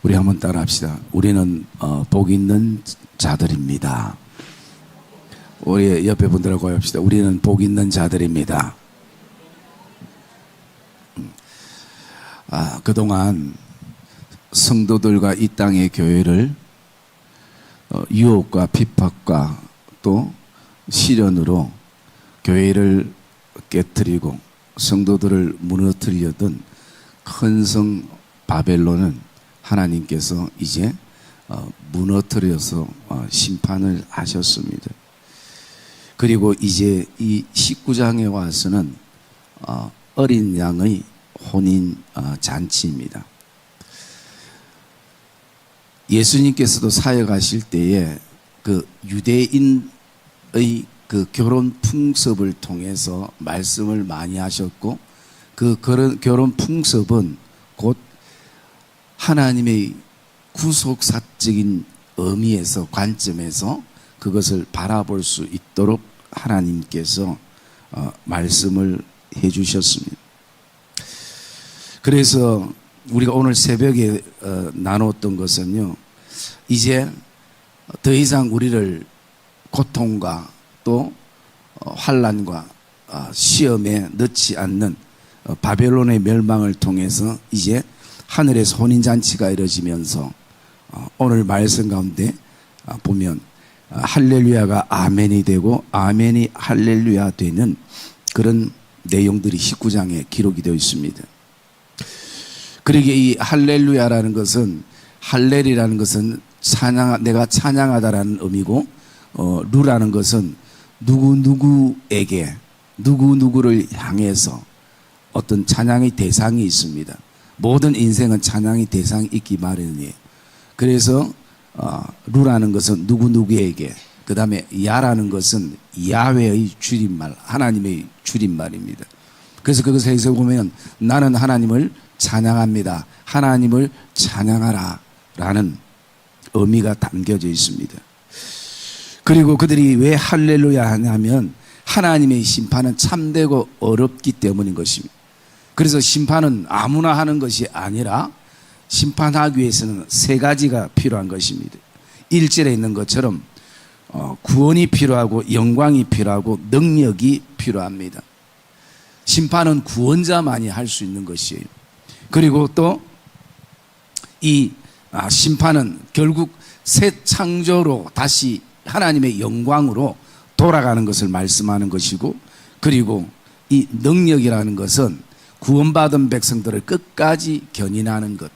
우리 한번 따라합시다. 우리는 복 있는 자들입니다. 우리 옆에 분들하고 합시다. 우리는 복 있는 자들입니다. 그동안 성도들과 이 땅의 교회를 유혹과 핍박과 또 시련으로 교회를 깨뜨리고 성도들을 무너뜨리려던 큰 성 바벨론은 하나님께서 이제 무너뜨려서 심판을 하셨습니다. 그리고 이제 이 19장에 와서는 어린 양의 혼인 잔치입니다. 예수님께서도 사역하실 때에 그 유대인의 그 결혼 풍습을 통해서 말씀을 많이 하셨고, 그 결혼 풍습은 곧 하나님의 구속사적인 의미에서 관점에서 그것을 바라볼 수 있도록 하나님께서 말씀을 해 주셨습니다. 그래서 우리가 오늘 새벽에 나눴던 것은요, 이제 더 이상 우리를 고통과 또 환난과 시험에 넣지 않는 바벨론의 멸망을 통해서 이제 하늘에서 혼인잔치가 이루어지면서 오늘 말씀 가운데 보면 할렐루야가 아멘이 되고 아멘이 할렐루야 되는 그런 내용들이 19장에 기록이 되어 있습니다. 그러기에 이 할렐루야라는 것은, 할렐이라는 것은 내가 찬양하다라는 의미고, 루라는 것은 누구누구에게 누구누구를 향해서 어떤 찬양의 대상이 있습니다. 모든 인생은 찬양의 대상이 있기 마련이에요. 그래서 루라는 것은 누구누구에게, 그 다음에 야라는 것은 야훼의 줄임말, 하나님의 줄임말입니다. 그래서 그것을 해석해보면 나는 하나님을 찬양합니다, 하나님을 찬양하라 라는 의미가 담겨져 있습니다. 그리고 그들이 왜 할렐루야 하냐면 하나님의 심판은 참되고 어렵기 때문인 것입니다. 그래서 심판은 아무나 하는 것이 아니라 심판하기 위해서는 세 가지가 필요한 것입니다. 1절에 있는 것처럼 구원이 필요하고 영광이 필요하고 능력이 필요합니다. 심판은 구원자만이 할 수 있는 것이에요. 그리고 또 이 심판은 결국 새 창조로 다시 하나님의 영광으로 돌아가는 것을 말씀하는 것이고, 그리고 이 능력이라는 것은 구원받은 백성들을 끝까지 견인하는 것.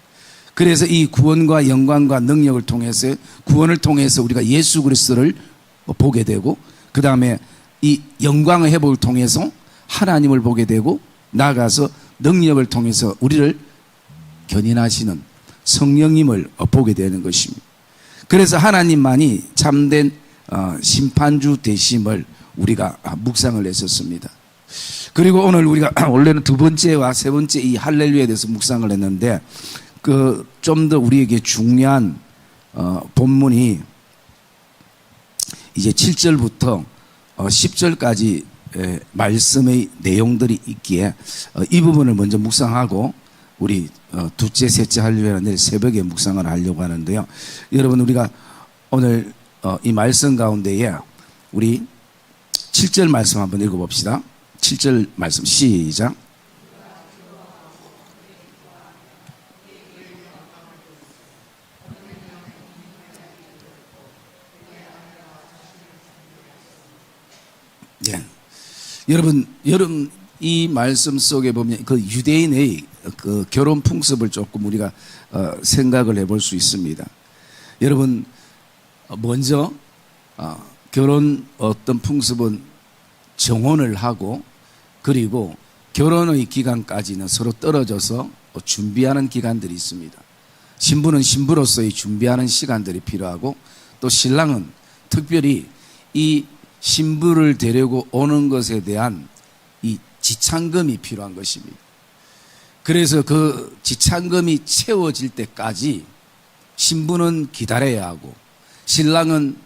그래서 이 구원과 영광과 능력을 통해서, 구원을 통해서 우리가 예수 그리스도를 보게 되고, 그 다음에 이 영광의 회복을 통해서 하나님을 보게 되고, 나아가서 능력을 통해서 우리를 견인하시는 성령님을 보게 되는 것입니다. 그래서 하나님만이 참된 심판주 되심을 우리가 묵상을 했었습니다. 그리고 오늘 우리가 원래는 두 번째와 세 번째 이 할렐루야에 대해서 묵상을 했는데, 좀 더 우리에게 중요한 본문이 이제 7절부터 10절까지 말씀의 내용들이 있기에 이 부분을 먼저 묵상하고 우리 둘째, 셋째 할렐루야 내일 새벽에 묵상을 하려고 하는데요. 여러분, 우리가 오늘 이 말씀 가운데에 우리 7절 말씀 한번 읽어봅시다. 7절 말씀 시작. 네. 여러분 이 말씀 속에 보면 그 유대인의 그 결혼 풍습을 조금 우리가 생각을 해볼 수 있습니다. 여러분, 먼저 결혼 어떤 풍습은 정혼을 하고, 그리고 결혼의 기간까지는 서로 떨어져서 준비하는 기간들이 있습니다. 신부는 신부로서의 준비하는 시간들이 필요하고, 또 신랑은 특별히 이 신부를 데리고 오는 것에 대한 이 지참금이 필요한 것입니다. 그래서 그 지참금이 채워질 때까지 신부는 기다려야 하고, 신랑은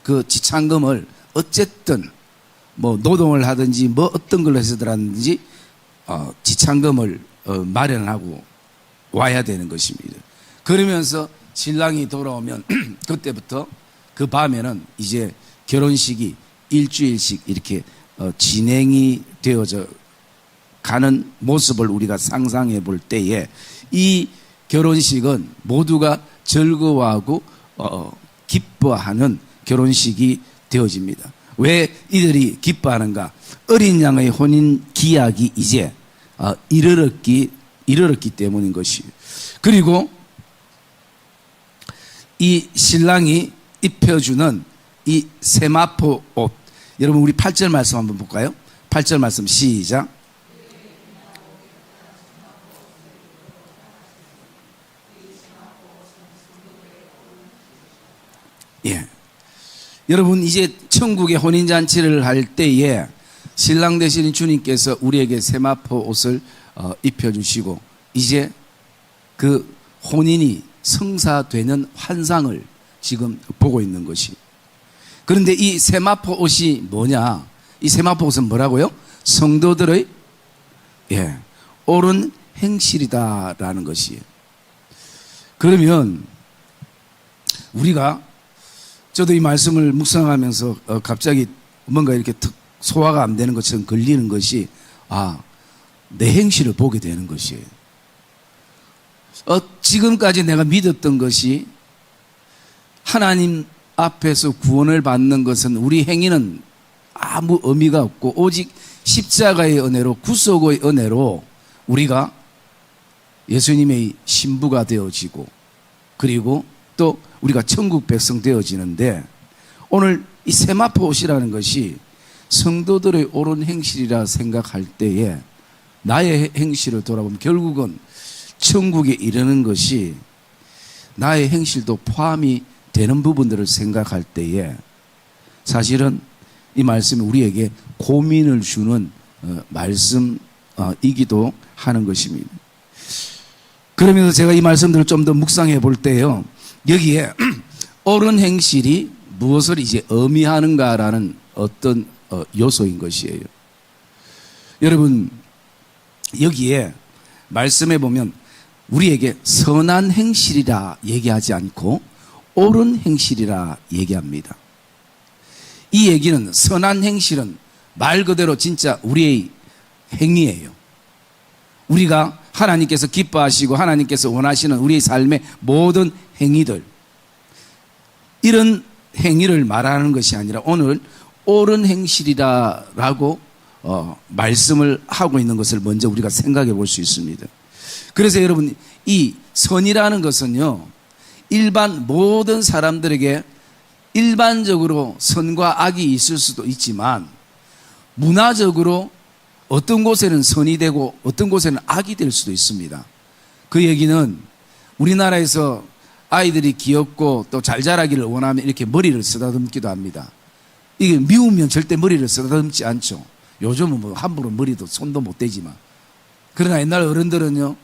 그 지참금을 어쨌든 뭐 노동을 하든지 뭐 어떤 걸로 해서든지 지참금을 마련하고 와야 되는 것입니다. 그러면서 신랑이 돌아오면 그때부터 그 밤에는 이제 결혼식이 일주일씩 이렇게 진행이 되어져 가는 모습을 우리가 상상해 볼 때에 이 결혼식은 모두가 즐거워하고 기뻐하는 결혼식이 되어집니다. 왜 이들이 기뻐하는가? 어린 양의 혼인 기약이 이제 이르렀기 때문인 것이에요. 그리고 이 신랑이 입혀주는 이 세마포 옷, 여러분 우리 8절 말씀 한번 볼까요? 8절 말씀 시작. 예. 여러분 이제 천국의 혼인잔치를 할 때에 신랑 되시는 주님께서 우리에게 세마포 옷을 입혀주시고 이제 그 혼인이 성사되는 환상을 지금 보고 있는 것이. 그런데 이 세마포 옷이 뭐냐? 이 세마포 옷은 뭐라고요? 성도들의 옳은 행실이다라는 것이에요. 그러면 우리가 저도 이 말씀을 묵상하면서 갑자기 뭔가 이렇게 소화가 안 되는 것처럼 걸리는 것이 내 행실을 보게 되는 것이에요. 지금까지 내가 믿었던 것이 하나님 앞에서 구원을 받는 것은 우리 행위는 아무 의미가 없고 오직 십자가의 은혜로 구속의 은혜로 우리가 예수님의 신부가 되어지고 그리고 또 우리가 천국 백성 되어지는데 오늘 이 세마포 옷이라는 것이 성도들의 옳은 행실이라 생각할 때에 나의 행실을 돌아보면 결국은 천국에 이르는 것이 나의 행실도 포함이 되는 부분들을 생각할 때에 사실은 이 말씀이 우리에게 고민을 주는 말씀이기도 하는 것입니다. 그러면서 제가 이 말씀들을 좀 더 묵상해 볼 때요, 여기에 옳은 행실이 무엇을 이제 의미하는가라는 어떤 요소인 것이에요. 여러분 여기에 말씀해 보면 우리에게 선한 행실이라 얘기하지 않고 옳은 행실이라 얘기합니다. 이 얘기는 선한 행실은 말 그대로 진짜 우리의 행위예요. 우리가 하나님께서 기뻐하시고 하나님께서 원하시는 우리의 삶의 모든 행위들, 이런 행위를 말하는 것이 아니라 오늘 옳은 행실이라고 말씀을 하고 있는 것을 먼저 우리가 생각해 볼 수 있습니다. 그래서 여러분 이 선이라는 것은요, 일반 모든 사람들에게 일반적으로 선과 악이 있을 수도 있지만 문화적으로 어떤 곳에는 선이 되고 어떤 곳에는 악이 될 수도 있습니다. 그 얘기는 우리나라에서 아이들이 귀엽고 또 잘 자라기를 원하면 이렇게 머리를 쓰다듬기도 합니다. 이게 미우면 절대 머리를 쓰다듬지 않죠. 요즘은 뭐 함부로 머리도 손도 못 대지만. 그러나 옛날 어른들은요,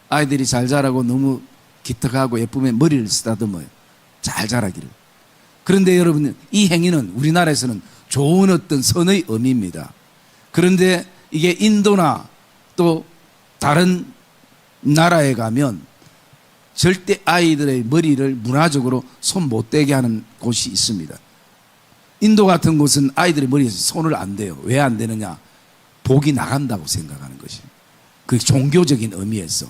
아이들이 잘 자라고 너무 기특하고 예쁘면 머리를 쓰다듬어요. 잘 자라기를. 그런데 여러분, 이 행위는 우리나라에서는 좋은 어떤 선의 의미입니다. 그런데 이게 인도나 또 다른 나라에 가면 절대 아이들의 머리를 문화적으로 손 못 대게 하는 곳이 있습니다. 인도 같은 곳은 아이들의 머리에 손을 안 대요. 왜 안 되느냐? 복이 나간다고 생각하는 것이. 그 종교적인 의미에서.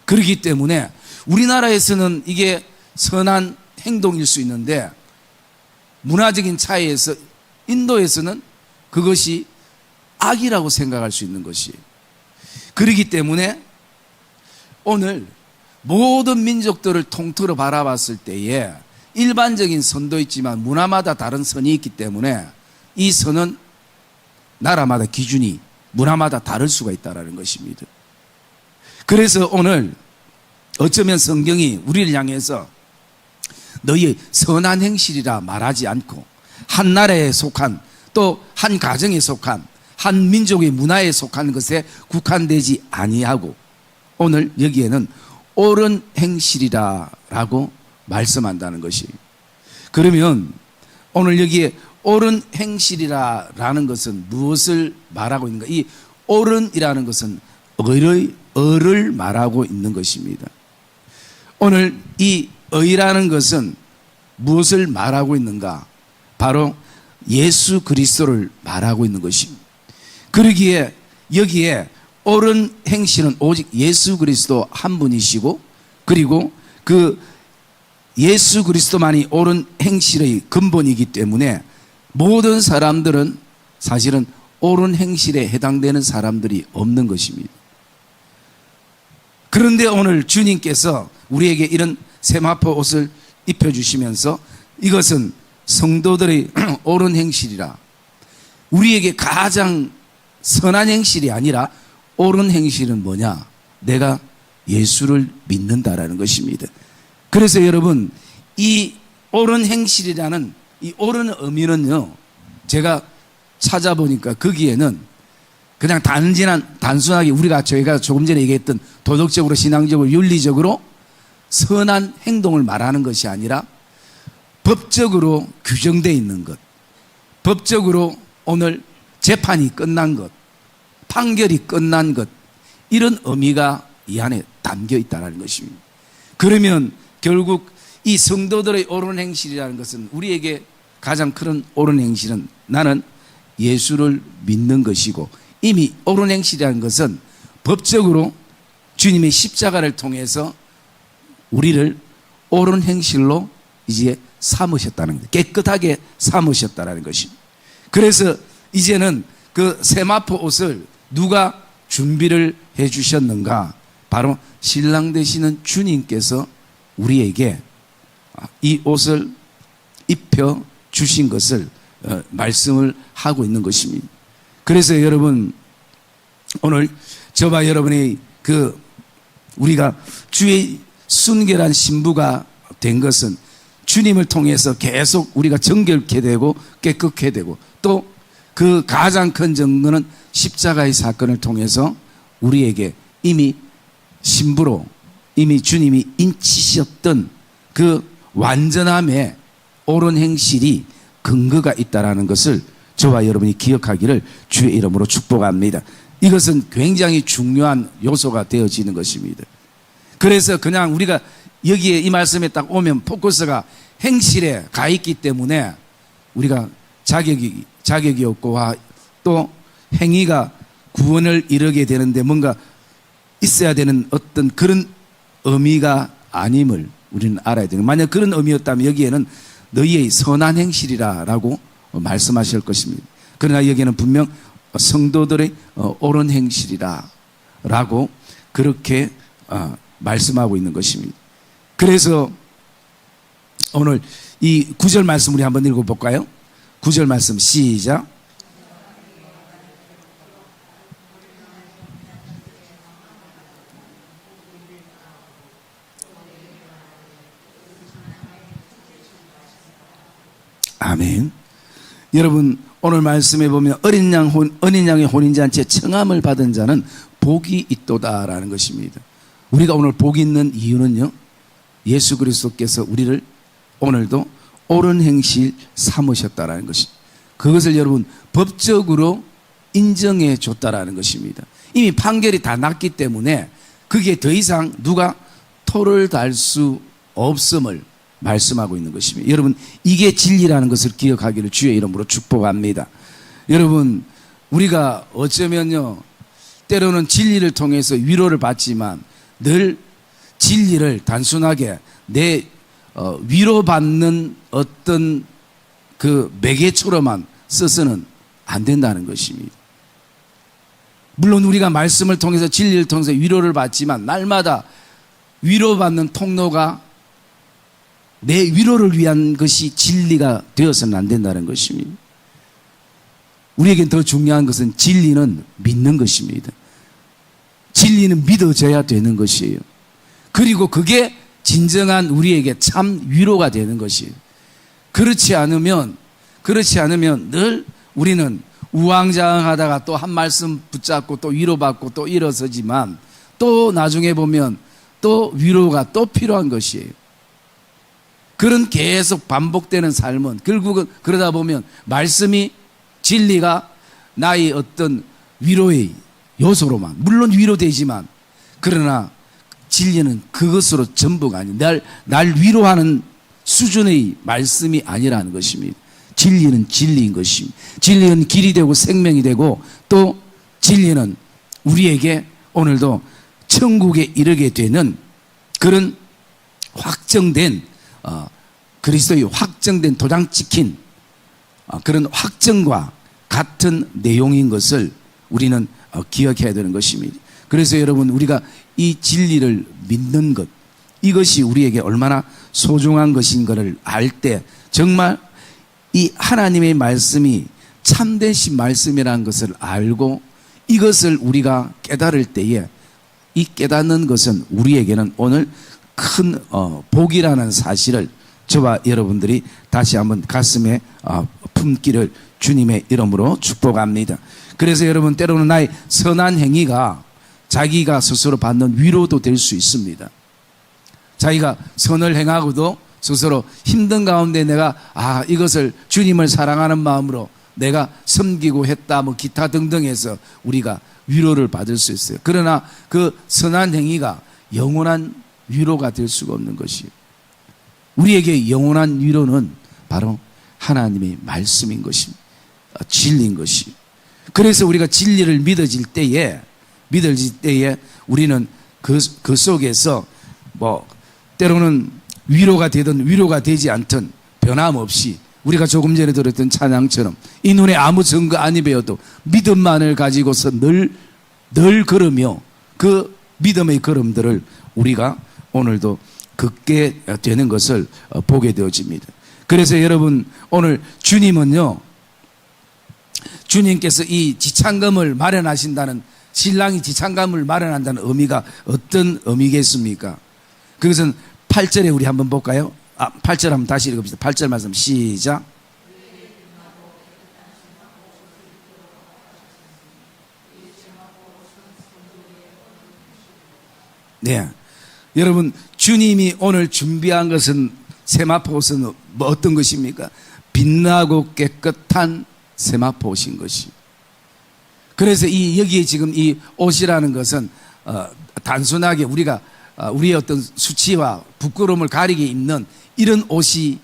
그렇기 때문에 우리나라에서는 이게 선한 행동일 수 있는데 문화적인 차이에서 인도에서는 그것이 악이라고 생각할 수 있는 것이. 그렇기 때문에 오늘 모든 민족들을 통틀어 바라봤을 때에 일반적인 선도 있지만 문화마다 다른 선이 있기 때문에 이 선은 나라마다 기준이 문화마다 다를 수가 있다는 것입니다. 그래서 오늘 어쩌면 성경이 우리를 향해서 너희의 선한 행실이라 말하지 않고 한 나라에 속한 또 한 가정에 속한 한 민족의 문화에 속한 것에 국한되지 아니하고 오늘 여기에는 옳은 행실이라고 말씀한다는 것이. 그러면 오늘 여기에 옳은 행실이라는 것은 무엇을 말하고 있는가? 이 옳은이라는 것은 을을 말하고 있는 것입니다. 오늘 이 의라는 것은 무엇을 말하고 있는가? 바로 예수 그리스도를 말하고 있는 것입니다. 그러기에 여기에 옳은 행실은 오직 예수 그리스도 한 분이시고, 그리고 그 예수 그리스도만이 옳은 행실의 근본이기 때문에 모든 사람들은 사실은 옳은 행실에 해당되는 사람들이 없는 것입니다. 그런데 오늘 주님께서 우리에게 이런 세마포 옷을 입혀주시면서 이것은 성도들의 옳은 행실이라, 우리에게 가장 선한 행실이 아니라 옳은 행실은 뭐냐? 내가 예수를 믿는다라는 것입니다. 그래서 여러분, 이 옳은 행실이라는 이 옳은 의미는요, 제가 찾아보니까 거기에는 그냥 단순하게 저희가 조금 전에 얘기했던 도덕적으로, 신앙적으로, 윤리적으로 선한 행동을 말하는 것이 아니라 법적으로 규정되어 있는 것, 법적으로 오늘 재판이 끝난 것, 판결이 끝난 것, 이런 의미가 이 안에 담겨 있다는 것입니다. 그러면 결국 이 성도들의 옳은 행실이라는 것은, 우리에게 가장 큰 옳은 행실은 나는 예수를 믿는 것이고, 이미 옳은 행실이라는 것은 법적으로 주님의 십자가를 통해서 우리를 옳은 행실로 이제 삼으셨다는 것, 깨끗하게 삼으셨다는 것입니다. 그래서 이제는 그 세마포 옷을 누가 준비를 해 주셨는가? 바로 신랑 되시는 주님께서 우리에게 이 옷을 입혀 주신 것을 말씀을 하고 있는 것입니다. 그래서 여러분, 오늘 저와 여러분이 우리가 주의 순결한 신부가 된 것은 주님을 통해서 계속 우리가 정결케 되고 깨끗게 되고, 또 그 가장 큰 증거는 십자가의 사건을 통해서 우리에게 이미 신부로 이미 주님이 인치셨던 그 완전함의 옳은 행실이 근거가 있다라는 것을 저와 여러분이 기억하기를 주의 이름으로 축복합니다. 이것은 굉장히 중요한 요소가 되어지는 것입니다. 그래서 그냥 우리가 여기에 이 말씀에 딱 오면 포커스가 행실에 가 있기 때문에 우리가 자격이 없고, 또 행위가 구원을 이루게 되는데 뭔가 있어야 되는 어떤 그런 의미가 아님을 우리는 알아야 되는, 만약 그런 의미였다면 여기에는 너희의 선한 행실이라고 말씀하실 것입니다. 그러나 여기에는 분명 성도들의 옳은 행실이라 라고 그렇게 말씀하고 있는 것입니다. 그래서 오늘 이 9절 말씀 우리 한번 읽어볼까요? 9절 말씀 시작. 아멘. 여러분, 오늘 말씀에 보면 어린 양의 혼인잔치에 청함을 받은 자는 복이 있도다라는 것입니다. 우리가 오늘 복이 있는 이유는요, 예수 그리스도께서 우리를 오늘도 옳은 행실 삼으셨다라는 것이, 그것을 여러분 법적으로 인정해 줬다라는 것입니다. 이미 판결이 다 났기 때문에 그게 더 이상 누가 토를 달 수 없음을 말씀하고 있는 것입니다. 여러분, 이게 진리라는 것을 기억하기를 주의 이름으로 축복합니다. 여러분, 우리가 어쩌면요, 때로는 진리를 통해서 위로를 받지만 늘 진리를 단순하게 내 위로받는 어떤 그 매개처럼만 써서는 안 된다는 것입니다. 물론 우리가 말씀을 통해서, 진리를 통해서 위로를 받지만 날마다 위로받는 통로가 내 위로를 위한 것이 진리가 되어서는 안 된다는 것입니다. 우리에겐 더 중요한 것은 진리는 믿는 것입니다. 진리는 믿어져야 되는 것이에요. 그리고 그게 진정한 우리에게 참 위로가 되는 것이에요. 그렇지 않으면 늘 우리는 우왕좌왕하다가 또 한 말씀 붙잡고 또 위로받고 또 일어서지만, 또 나중에 보면 또 위로가 또 필요한 것이에요. 그런 계속 반복되는 삶은 결국은 그러다 보면 말씀이, 진리가 나의 어떤 위로의 요소로만, 물론 위로되지만, 그러나 진리는 그것으로 전부가 아니에요. 날 위로하는 수준의 말씀이 아니라는 것입니다. 진리는 진리인 것입니다. 진리는 길이 되고 생명이 되고 또 진리는 우리에게 오늘도 천국에 이르게 되는 그런 확정된 그리스도의 확정된 도장 찍힌 그런 확정과 같은 내용인 것을 우리는 기억해야 되는 것입니다. 그래서 여러분 우리가 이 진리를 믿는 것 이것이 우리에게 얼마나 소중한 것인 것을 알 때 정말 이 하나님의 말씀이 참되신 말씀이라는 것을 알고 이것을 우리가 깨달을 때에 이 깨닫는 것은 우리에게는 오늘 큰 복이라는 사실을 저와 여러분들이 다시 한번 가슴에 품기를 주님의 이름으로 축복합니다. 그래서 여러분 때로는 나의 선한 행위가 자기가 스스로 받는 위로도 될 수 있습니다. 자기가 선을 행하고도 스스로 힘든 가운데 내가 이것을 주님을 사랑하는 마음으로 내가 섬기고 했다 뭐 기타 등등 해서 우리가 위로를 받을 수 있어요. 그러나 그 선한 행위가 영원한 위로가 될 수가 없는 것이에요. 우리에게 영원한 위로는 바로 하나님의 말씀인 것입니다. 진리인 것이에요. 그래서 우리가 진리를 믿어질 때에 우리는 그 속에서 뭐 때로는 위로가 되든 위로가 되지 않든 변함없이 우리가 조금 전에 들었던 찬양처럼 이 눈에 아무 증거 아니 배워도 믿음만을 가지고서 늘 걸으며 그 믿음의 걸음들을 우리가 오늘도 걷게 되는 것을 보게 되어집니다. 그래서 여러분 오늘 주님은요, 주님께서 이 지창금을 마련하신다는, 신랑이 지창금을 마련한다는 의미가 어떤 의미겠습니까? 그것은 8절에 우리 한번 볼까요? 8절 한번 다시 읽읍시다. 8절 말씀 시작. 네, 여러분 주님이 오늘 준비한 것은 세마포 옷은 뭐 어떤 것입니까? 빛나고 깨끗한 세마포 옷인 것이. 그래서 여기에 지금 이 옷이라는 것은 단순하게 우리가 우리의 어떤 수치와 부끄러움을 가리게 입는 이런 옷이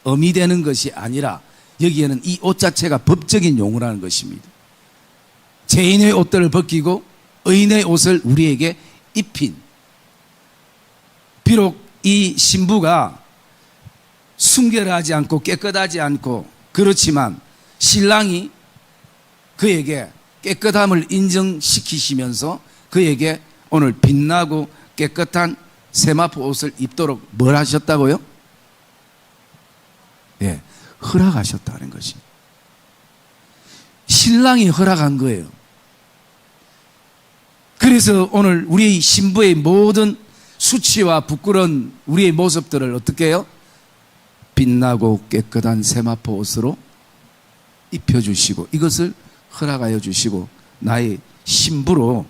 의미되는 것이 아니라 여기에는 이 옷 자체가 법적인 용어라는 것입니다. 죄인의 옷들을 벗기고 의인의 옷을 우리에게 입힌, 비록 이 신부가 순결하지 않고 깨끗하지 않고 그렇지만 신랑이 그에게 깨끗함을 인정시키시면서 그에게 오늘 빛나고 깨끗한 세마포 옷을 입도록 뭘 하셨다고요? 예, 허락하셨다는 것이. 신랑이 허락한 거예요. 그래서 오늘 우리 신부의 모든 수치와 부끄러운 우리의 모습들을 어떻게 해요? 빛나고 깨끗한 세마포 옷으로 입혀주시고 이것을 허락하여 주시고 나의 신부로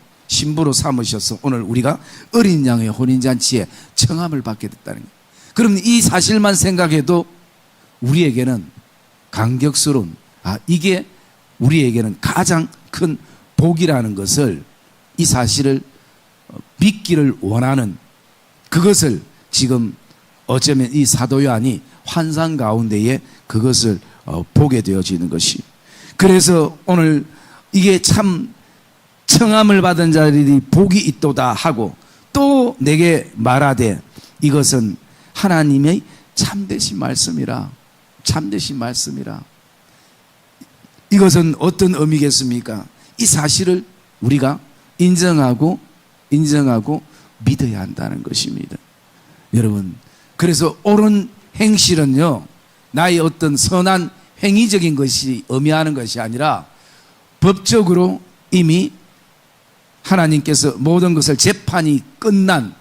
삼으셔서 오늘 우리가 어린 양의 혼인잔치에 청함을 받게 됐다는 거예요. 그럼 이 사실만 생각해도 우리에게는 감격스러운, 이게 우리에게는 가장 큰 복이라는 것을, 이 사실을 믿기를 원하는, 그것을 지금 어쩌면 이 사도 요한이 환상 가운데에 그것을 보게 되어지는 것이. 그래서 오늘 이게 참 청함을 받은 자들이 복이 있도다 하고 또 내게 말하되 이것은 하나님의 참되신 말씀이라. 참되신 말씀이라. 이것은 어떤 의미겠습니까? 이 사실을 우리가 인정하고 믿어야 한다는 것입니다. 여러분, 그래서 옳은 행실은요, 나의 어떤 선한 행위적인 것이 의미하는 것이 아니라 법적으로 이미 하나님께서 모든 것을 재판이 끝난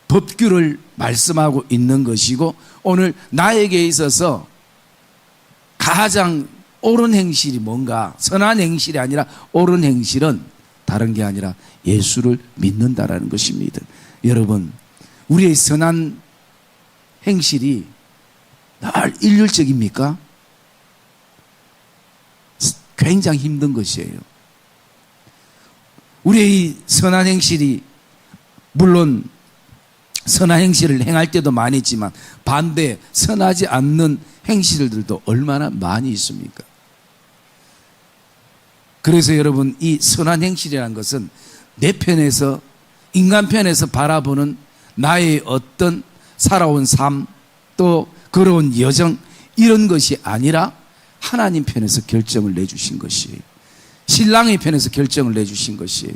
법규를 말씀하고 있는 것이고, 오늘 나에게 있어서 가장 옳은 행실이 뭔가, 선한 행실이 아니라 옳은 행실은 다른 게 아니라 예수를 믿는다라는 것입니다. 여러분, 우리의 선한 행실이 늘 일률적입니까? 굉장히 힘든 것이에요. 우리의 선한 행실이 물론 선한 행실을 행할 때도 많이 있지만 반대 선하지 않는 행실들도 얼마나 많이 있습니까? 그래서 여러분, 이 선한 행실이라는 것은 내 편에서, 인간 편에서 바라보는 나의 어떤 살아온 삶, 또 걸어온 여정, 이런 것이 아니라 하나님 편에서 결정을 내주신 것이에요. 신랑의 편에서 결정을 내주신 것이에요.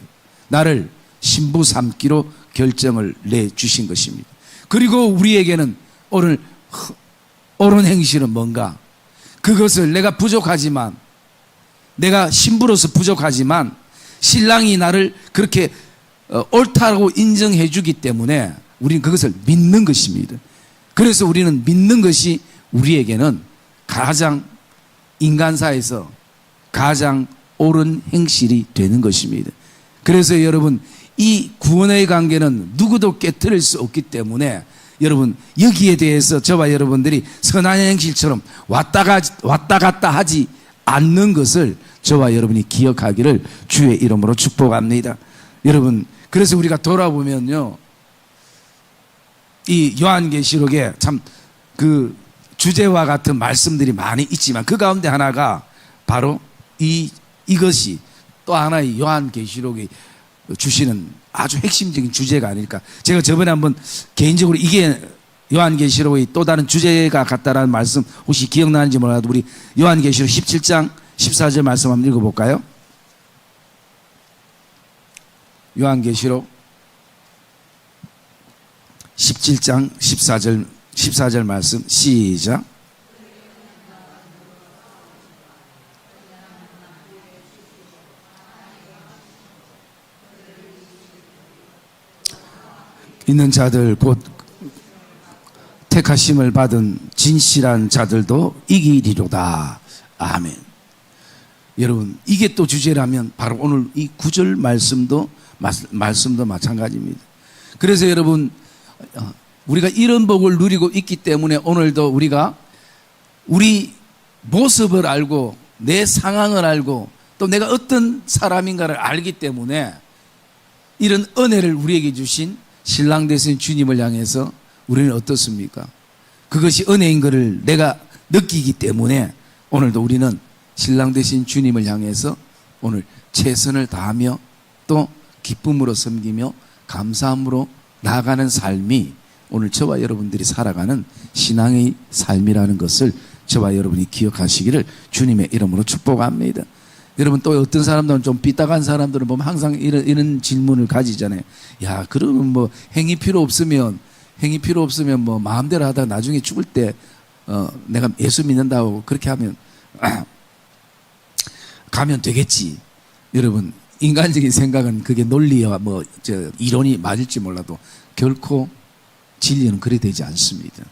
나를 신부 삼기로 결정을 내주신 것입니다. 그리고 우리에게는 오늘 옳은 행실은 뭔가? 그것을 내가 부족하지만, 내가 신부로서 부족하지만 신랑이 나를 그렇게 옳다고 인정해 주기 때문에 우리는 그것을 믿는 것입니다. 그래서 우리는 믿는 것이 우리에게는 가장, 인간사에서 가장 옳은 행실이 되는 것입니다. 그래서 여러분, 이 구원의 관계는 누구도 깨뜨릴 수 없기 때문에 여러분, 여기에 대해서 저와 여러분들이 선한 행실처럼 왔다 갔다 하지 않는 것을 저와 여러분이 기억하기를 주의 이름으로 축복합니다. 여러분, 그래서 우리가 돌아보면요, 이 요한계시록에 참 그 주제와 같은 말씀들이 많이 있지만 그 가운데 하나가 바로 이것이 또 하나의 요한계시록이 주시는 아주 핵심적인 주제가 아닐까. 제가 저번에 한번 개인적으로 이게 요한계시록의 또 다른 주제가 같다라는 말씀 혹시 기억나는지 몰라도 우리 요한계시록 17장 14절 말씀 한번 읽어볼까요? 요한계시록 17장 14절 말씀 시작. 있는 자들 곧 택하심을 받은 진실한 자들도 이기리로다. 아멘. 여러분, 이게 또 주제라면 바로 오늘 이 9절 말씀도 마찬가지입니다. 그래서 여러분, 우리가 이런 복을 누리고 있기 때문에 오늘도 우리가 우리 모습을 알고 내 상황을 알고 또 내가 어떤 사람인가를 알기 때문에 이런 은혜를 우리에게 주신 신랑 되신 주님을 향해서 우리는 어떻습니까? 그것이 은혜인 것을 내가 느끼기 때문에 오늘도 우리는 신랑 되신 주님을 향해서 오늘 최선을 다하며 또 기쁨으로 섬기며 감사함으로 나아가는 삶이 오늘 저와 여러분들이 살아가는 신앙의 삶이라는 것을 저와 여러분이 기억하시기를 주님의 이름으로 축복합니다. 여러분, 또 어떤 사람들은 좀 삐딱한 사람들은 보면 항상 이런 질문을 가지잖아요. 야, 그러면 뭐 행위 필요 없으면 뭐 마음대로 하다가 나중에 죽을 때 내가 예수 믿는다고 그렇게 하면 가면 되겠지. 여러분, 인간적인 생각은 그게 논리와 이론이 맞을지 몰라도 결코 진리는 그래 되지 않습니다.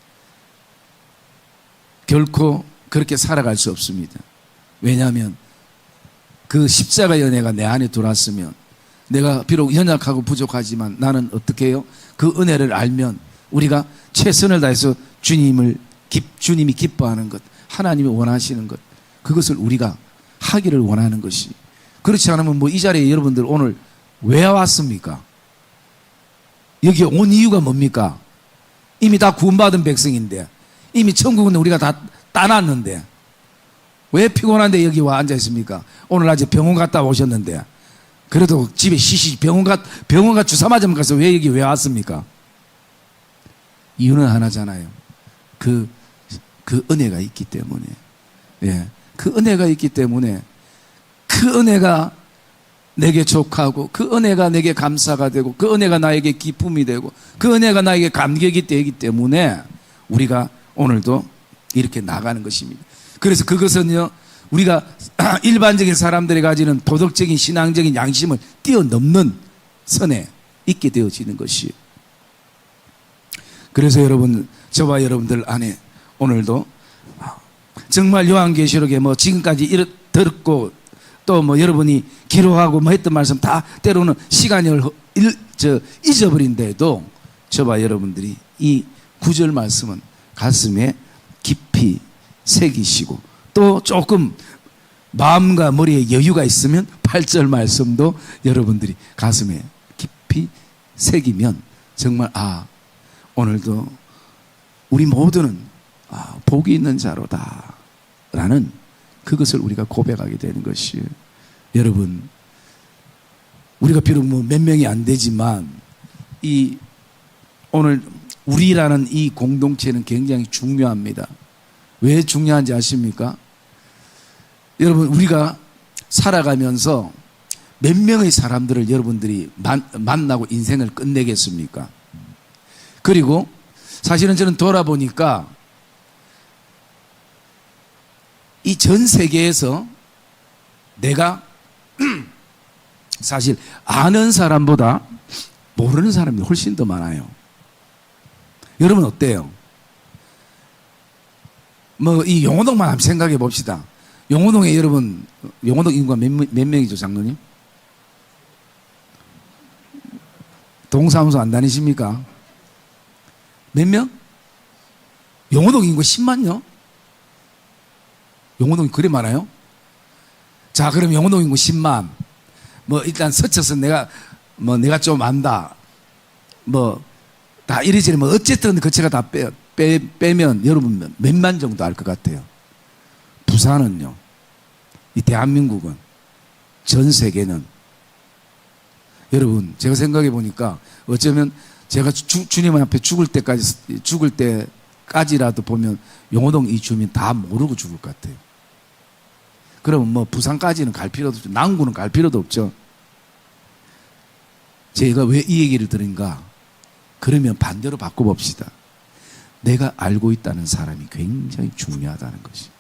결코 그렇게 살아갈 수 없습니다. 왜냐하면 그 십자가의 은혜가 내 안에 들어왔으면 내가 비록 연약하고 부족하지만 나는 어떻게 해요? 그 은혜를 알면 우리가 최선을 다해서 주님이 기뻐하는 것, 하나님이 원하시는 것, 그것을 우리가 하기를 원하는 것이. 그렇지 않으면 뭐 이 자리에 여러분들 오늘 왜 왔습니까? 여기 온 이유가 뭡니까? 이미 다 구원받은 백성인데, 이미 천국은 우리가 다 따놨는데 왜 피곤한데 여기 와 앉아 있습니까? 오늘 아직 병원 갔다 오셨는데 그래도 집에 쉬시 병원 주사 맞으면 가서 왜 여기 왜 왔습니까? 이유는 하나잖아요. 그 은혜가 있기 때문에. 예. 그 은혜가 있기 때문에 그 은혜가 내게 족하고 그 은혜가 내게 감사가 되고 그 은혜가 나에게 기쁨이 되고 그 은혜가 나에게 감격이 되기 때문에 우리가 오늘도 이렇게 나가는 것입니다. 그래서 그것은요, 우리가 일반적인 사람들이 가지는 도덕적인 신앙적인 양심을 뛰어넘는 선에 있게 되어지는 것이에요. 그래서 여러분, 저와 여러분들 안에 오늘도 정말 요한계시록에 뭐 지금까지 들었고 또 뭐 여러분이 기록하고 뭐 했던 말씀 다 때로는 시간이 잊어버린데도 저와 여러분들이 이 9절 말씀은 가슴에 깊이 새기시고 또 조금 마음과 머리에 여유가 있으면 8절 말씀도 여러분들이 가슴에 깊이 새기면 정말 오늘도 우리 모두는 복이 있는 자로다 라는 그것을 우리가 고백하게 되는 것이에요. 여러분, 우리가 비록 몇 명이 안 되지만 오늘 우리라는 이 공동체는 굉장히 중요합니다. 왜 중요한지 아십니까? 여러분, 우리가 살아가면서 몇 명의 사람들을 여러분들이 만나고 인생을 끝내겠습니까? 그리고 사실은 저는 돌아보니까 이 전 세계에서 내가 사실 아는 사람보다 모르는 사람이 훨씬 더 많아요. 여러분 어때요? 이 용호동만 한번 생각해 봅시다. 용호동에 여러분, 용호동 인구가 몇 명이죠, 장로님? 동사무소 안 다니십니까? 몇 명? 용호동 인구 10만요? 용호동이 그리 많아요? 자, 그럼 용호동 인구 10만. 일단 스쳐서 내가 좀 안다. 다 이리저리 어쨌든 그 제가 다 빼면 여러분 몇만 정도 알 것 같아요. 부산은요, 이 대한민국은, 전 세계는, 여러분 제가 생각해 보니까 어쩌면 제가 주님 앞에 죽을 때까지라도 보면 용호동 이 주민 다 모르고 죽을 것 같아요. 그러면 부산까지는 갈 필요도 없죠. 남구는 갈 필요도 없죠. 제가 왜 이 얘기를 드린가? 그러면 반대로 바꿔봅시다. 내가 알고 있다는 사람이 굉장히 중요하다는 것이.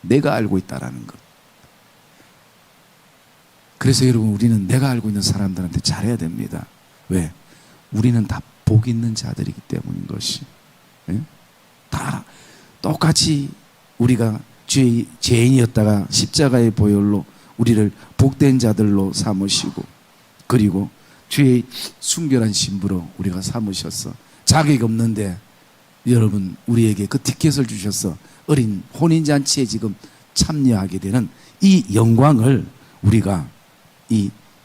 내가 알고 있다는 것. 그래서 여러분, 우리는 내가 알고 있는 사람들한테 잘해야 됩니다. 왜? 우리는 다 복 있는 자들이기 때문인 것이. 예? 다 똑같이 우리가 죄인이었다가 십자가의 보혈로 우리를 복된 자들로 삼으시고, 그리고 주의 순결한 신부로 우리가 삼으셔서 자격이 없는데 여러분 우리에게 그 티켓을 주셔서 어린 혼인잔치에 지금 참여하게 되는 이 영광을 우리가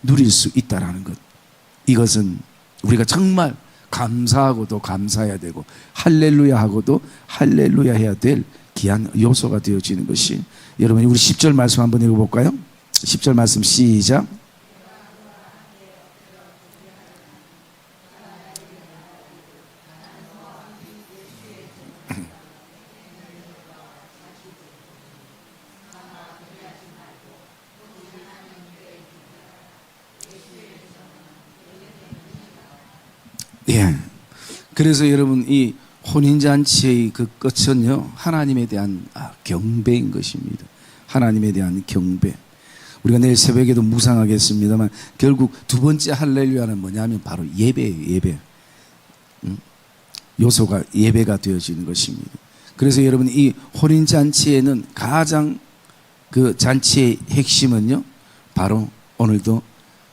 누릴 수 있다라는 것. 이것은 우리가 정말 감사하고도 감사해야 되고 할렐루야 하고도 할렐루야 해야 될 귀한 요소가 되어지는 것이. 여러분, 우리 10절 말씀 한번 읽어볼까요? 10절 말씀 시작. 예. 그래서 여러분, 이 혼인잔치의 그 끝은요, 하나님에 대한 경배인 것입니다. 하나님에 대한 경배. 우리가 내일 새벽에도 묵상하겠습니다만 결국 두 번째 할렐루야는 뭐냐면 바로 예배예요. 예배. 요소가 예배가 되어지는 것입니다. 그래서 여러분, 이 혼인잔치에는 가장 그 잔치의 핵심은요, 바로 오늘도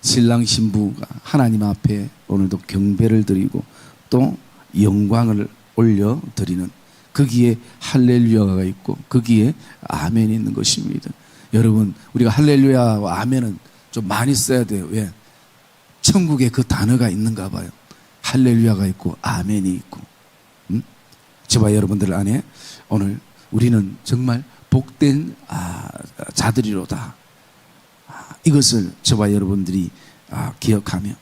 신랑 신부가 하나님 앞에 오늘도 경배를 드리고 또 영광을 올려드리는, 거기에 할렐루야가 있고 거기에 아멘이 있는 것입니다. 여러분, 우리가 할렐루야와 아멘은 좀 많이 써야 돼요. 왜? 천국에 그 단어가 있는가 봐요. 할렐루야가 있고 아멘이 있고. 저와 여러분들 안에 오늘 우리는 정말 복된 자들이로다. 이것을 저와 여러분들이 기억하며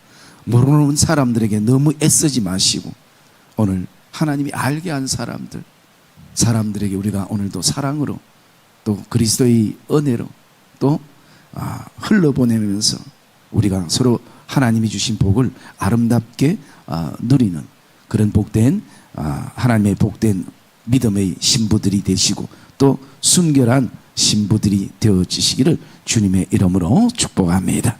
모르는 사람들에게 너무 애쓰지 마시고 오늘 하나님이 알게 한 사람들에게 우리가 오늘도 사랑으로 또 그리스도의 은혜로 또 흘러보내면서 우리가 서로 하나님이 주신 복을 아름답게 누리는 그런 복된 하나님의 복된 믿음의 신부들이 되시고 또 순결한 신부들이 되어지시기를 주님의 이름으로 축복합니다.